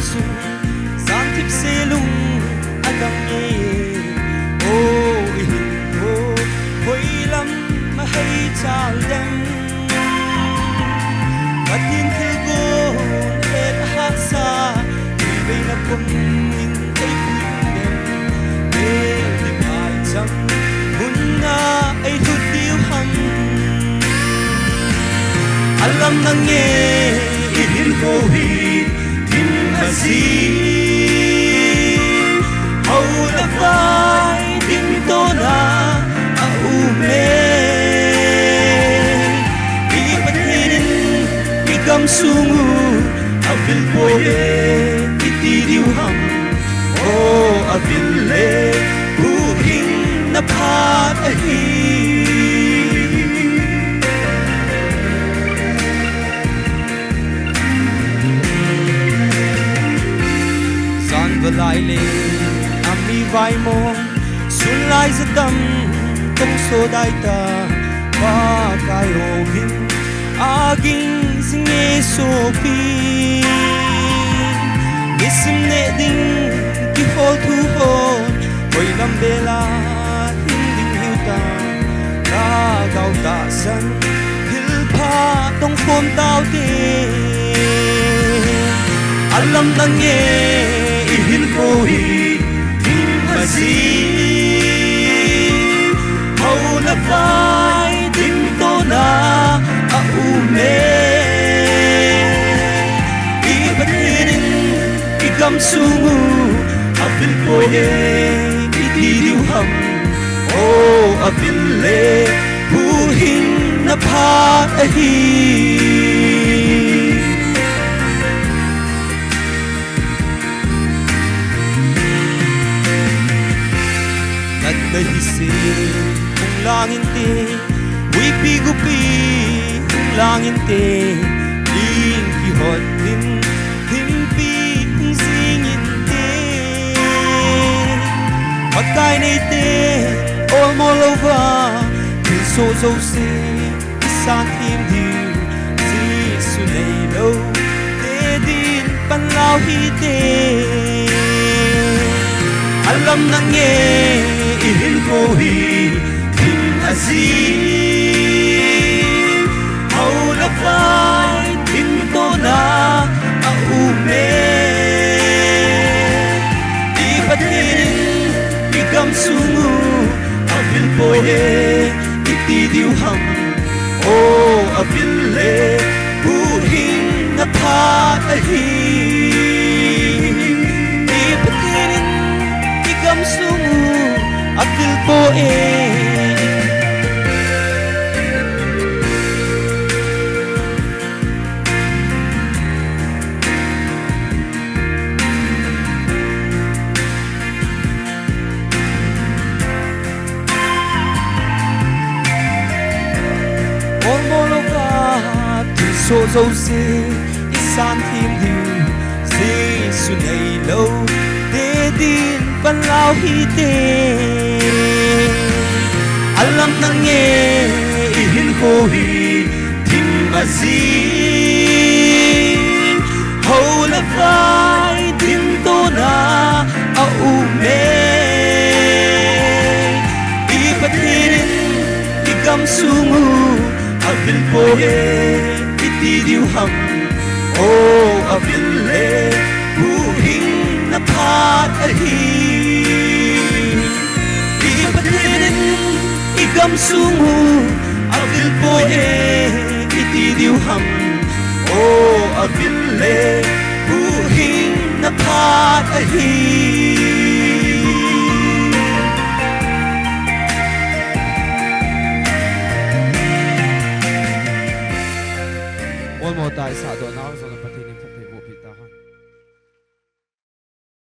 sung sang thip se lung adam ye o hin ho hoi lam ma hai chal dem patin thil go et ha sa ve na pum in te dem e di mai cham hun na ai thu tiu ham alam nang ye in ho hi in hazi how la vai dim to na a u me i patin i gam sungu a vil boye i ti diu ham o a vil le hu hin na phat a hi lai le ami vai mong sun lai za dam tong so dai ta ba kai o hin aging sing e so pi isim ne ding ki hol thu ho hoi lam bela hin ding hiu ta ka gao ta san hil pha tong phom tao te alam nang ye hin ko hi hin hazi how la vai dim to na a u me i patin i gam sungu a vil ko ye i ti diu ham o a vil le hu hin na phat a hi hi se kung langin te ui pi gu pi kung langin te ing ki hot din him pi kung singin te pagkai nei te all more over kung so so se isan him diu si su nei lo te din pan lao hi te alam nang ye in ko hi in hazi how la vai dim to na a u me i patin i gam sungu a vil boye i ti diu ham o a vil le hu hin na phat a hi i patin i gam sungu Atil po Ormolo ka til so so se isan tim diu se su nei lo de din pan lao hi te alam nang ye hin ko hi tim azi ho la vai dim to na a u me i patin i gam sungu a vil boye i ti diu ham o a vil le hu hin na phat a hi i patin i gam sungu a vil boye i ti diu ham o a vil le hu hin na phat a hi